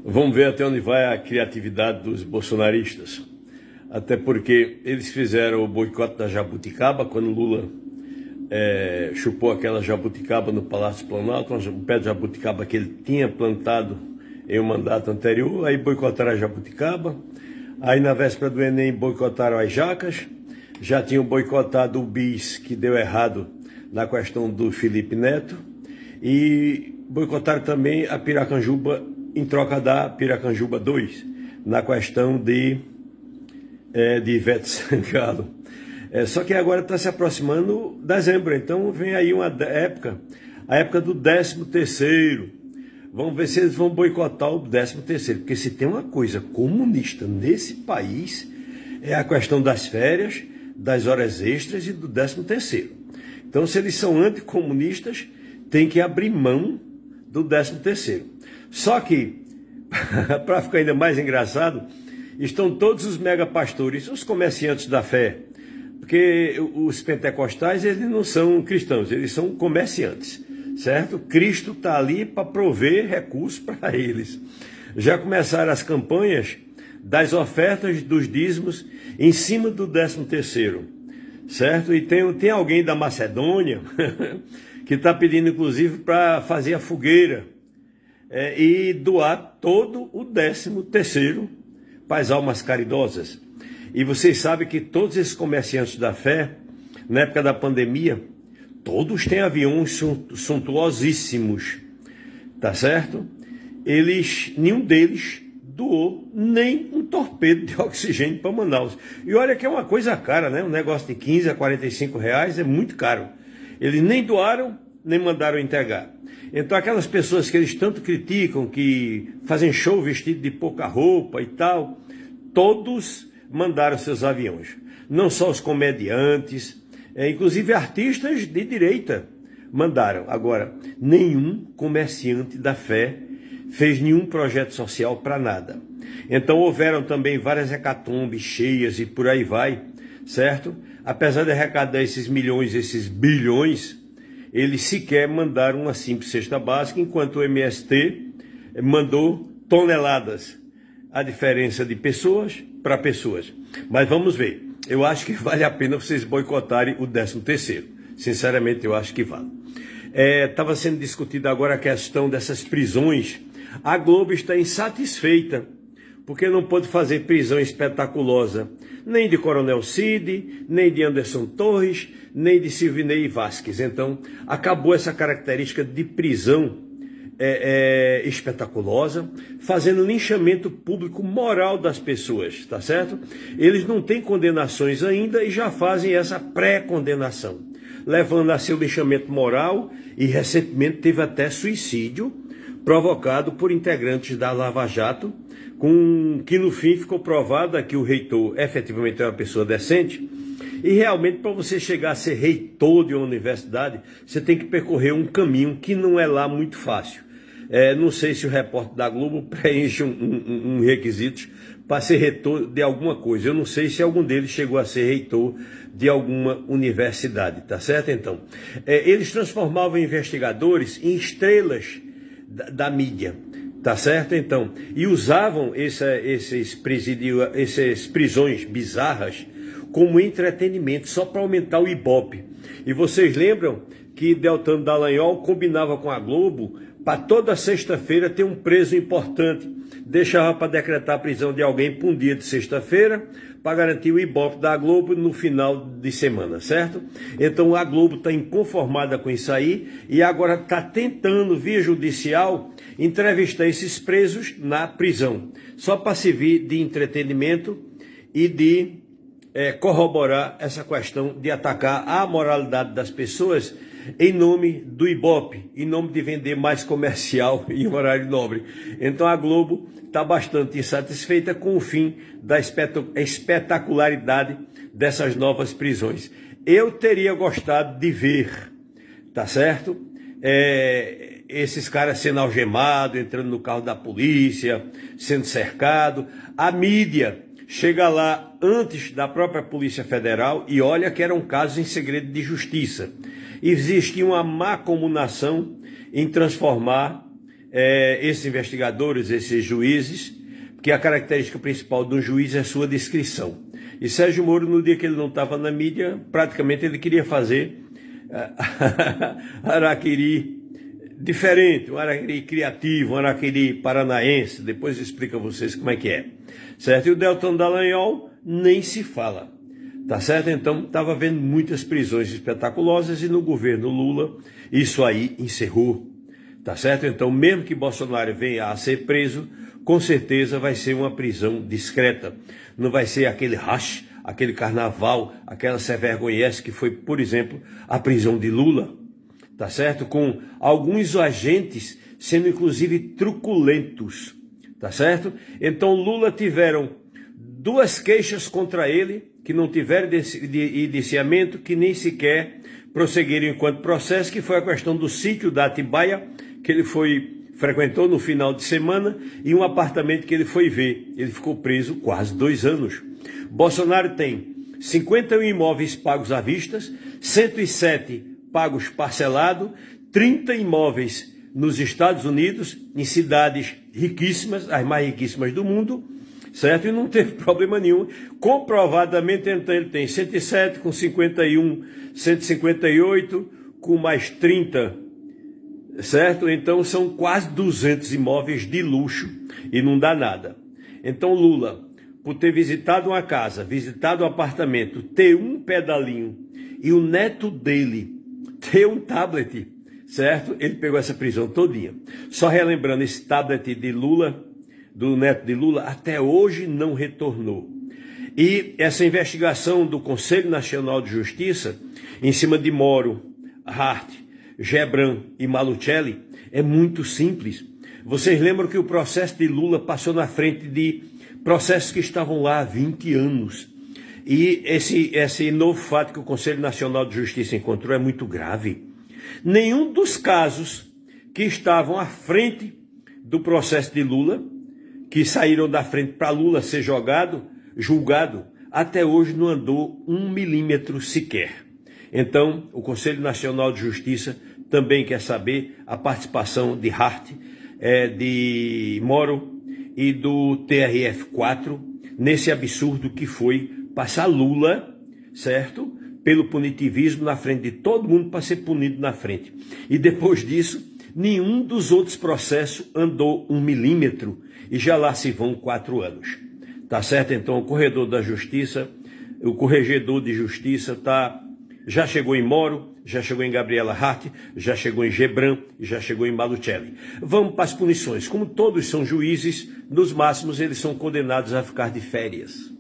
Vamos ver até onde vai a criatividade dos bolsonaristas. Até porque eles fizeram o boicote da jabuticaba, quando Lula chupou aquela jabuticaba no Palácio Planalto, um pé de jabuticaba que ele tinha plantado em um mandato anterior. Aí boicotaram a jabuticaba. Aí na véspera do Enem boicotaram as jacas. Já tinham boicotado o bis, que deu errado na questão do Felipe Neto. E boicotaram também a Piracanjuba em troca da Piracanjuba 2, na questão de Ivete Sangalo. Só que agora está se aproximando dezembro, então vem aí uma época, a época do 13º. Vamos ver se eles vão boicotar o 13º, porque se tem uma coisa comunista nesse país, é a questão das férias, das horas extras e do 13º. Então, se eles são anticomunistas, tem que abrir mão do 13º. Só que, para ficar ainda mais engraçado, estão todos os megapastores, os comerciantes da fé, porque os pentecostais, eles não são cristãos, eles são comerciantes, certo? Cristo está ali para prover recursos para eles. Já começaram as campanhas das ofertas dos dízimos em cima do 13º, certo? E tem alguém da Macedônia que está pedindo, inclusive, para fazer a fogueira e doar todo o 13º para as almas caridosas. E vocês sabem que todos esses comerciantes da fé, na época da pandemia, todos têm aviões suntuosíssimos, tá certo? Nenhum deles doou nem um torpedo de oxigênio para Manaus. E olha que é uma coisa cara, né? Um negócio de 15 a 45 reais é muito caro. Eles nem doaram, nem mandaram entregar. Então aquelas pessoas que eles tanto criticam, que fazem show vestido de pouca roupa e tal, todos mandaram seus aviões. Não só os comediantes, inclusive artistas de direita mandaram. Agora, nenhum comerciante da fé fez nenhum projeto social para nada. Então houveram também várias hecatombes cheias e por aí vai, certo? Apesar de arrecadar esses milhões, esses bilhões, eles sequer mandaram uma simples cesta básica, enquanto o MST mandou toneladas. A diferença de pessoas para pessoas. Mas vamos ver. Eu acho que vale a pena vocês boicotarem o 13º. Sinceramente, eu acho que vale. Estava sendo discutida agora a questão dessas prisões. A Globo está insatisfeita, porque não pôde fazer prisão espetaculosa, nem de Coronel Cid, nem de Anderson Torres, nem de Silvinei Vasquez. Então, acabou essa característica de prisão espetaculosa, fazendo linchamento público moral das pessoas, tá certo? Eles não têm condenações ainda e já fazem essa pré-condenação, levando a seu linchamento moral, e recentemente teve até suicídio provocado por integrantes da Lava Jato, que no fim ficou provado que o reitor efetivamente é uma pessoa decente. E realmente, para você chegar a ser reitor de uma universidade, você tem que percorrer um caminho que não é lá muito fácil. Não sei se o repórter da Globo preenche um requisito para ser reitor de alguma coisa. Eu não sei se algum deles chegou a ser reitor de alguma universidade, tá certo? Então, eles transformavam investigadores em estrelas da mídia, tá certo? Então, e usavam essas prisões bizarras como entretenimento, só para aumentar o Ibope. E vocês lembram que Deltan Dallagnol combinava com a Globo para toda sexta-feira ter um preso importante, deixava para decretar a prisão de alguém para um dia de sexta-feira, para garantir o Ibope da Globo no final de semana, certo? Então a Globo está inconformada com isso aí e agora está tentando, via judicial, entrevistar esses presos na prisão, só para servir de entretenimento e de corroborar essa questão de atacar a moralidade das pessoas em nome do Ibope, em nome de vender mais comercial em horário nobre. Então a Globo está bastante insatisfeita com o fim da espetacularidade dessas novas prisões. Eu teria gostado de ver, tá certo? Esses caras sendo algemados, entrando no carro da polícia, sendo cercado. A mídia chega lá antes da própria Polícia Federal e olha que eram casos em segredo de justiça. Existia uma macomunação em transformar esses investigadores, esses juízes, porque a característica principal do juiz é a sua descrição. E Sérgio Moro, no dia que ele não estava na mídia, praticamente ele queria fazer araquiri diferente, um araquiri criativo, um araquiri paranaense. Depois eu explico a vocês como é que é, certo? E o Deltan Dallagnol nem se fala, tá certo? Então estava havendo muitas prisões espetaculosas e no governo Lula isso aí encerrou, tá certo? Então mesmo que Bolsonaro venha a ser preso, com certeza vai ser uma prisão discreta, não vai ser aquele rush, aquele carnaval, aquela sem-vergonhice que foi, por exemplo, a prisão de Lula, tá certo? Com alguns agentes sendo inclusive truculentos, tá certo? Então Lula tiveram 2 queixas contra ele, que não tiveram indiciamento, que nem sequer prosseguiram enquanto processo, que foi a questão do sítio da Atibaia, que ele frequentou no final de semana, e um apartamento que ele foi ver. Ele ficou preso quase 2 anos. Bolsonaro tem 51 imóveis pagos à vista, 107 pagos parcelado, 30 imóveis nos Estados Unidos, em cidades riquíssimas, as mais riquíssimas do mundo, certo? E não teve problema nenhum. Comprovadamente, então, ele tem 107 com 51, 158 com mais 30, certo? Então são quase 200 imóveis de luxo e não dá nada. Então Lula, por ter visitado uma casa, visitado um apartamento, ter um pedalinho e o neto dele ter um tablet, certo? Ele pegou essa prisão todinha. Só relembrando, esse tablet de Lula, do neto de Lula, até hoje não retornou. E essa investigação do Conselho Nacional de Justiça, em cima de Moro, Hart, Gebran e Malucelli, é muito simples. Vocês lembram que o processo de Lula passou na frente de processos que estavam lá há 20 anos. E esse novo fato que o Conselho Nacional de Justiça encontrou é muito grave. Nenhum dos casos que estavam à frente do processo de Lula, que saíram da frente para Lula ser julgado, até hoje não andou 1 milímetro sequer. Então, o Conselho Nacional de Justiça também quer saber a participação de Hart, de Moro e do TRF4 nesse absurdo que foi passar Lula, certo? Pelo punitivismo na frente de todo mundo para ser punido na frente. E depois disso, nenhum dos outros processos andou 1 milímetro e já lá se vão 4 anos. Tá certo? Então o corredor da justiça, o corregedor de justiça já chegou em Moro, já chegou em Gabriela Hart, já chegou em Gebran, já chegou em Malucelli. Vamos para as punições. Como todos são juízes, nos máximos eles são condenados a ficar de férias.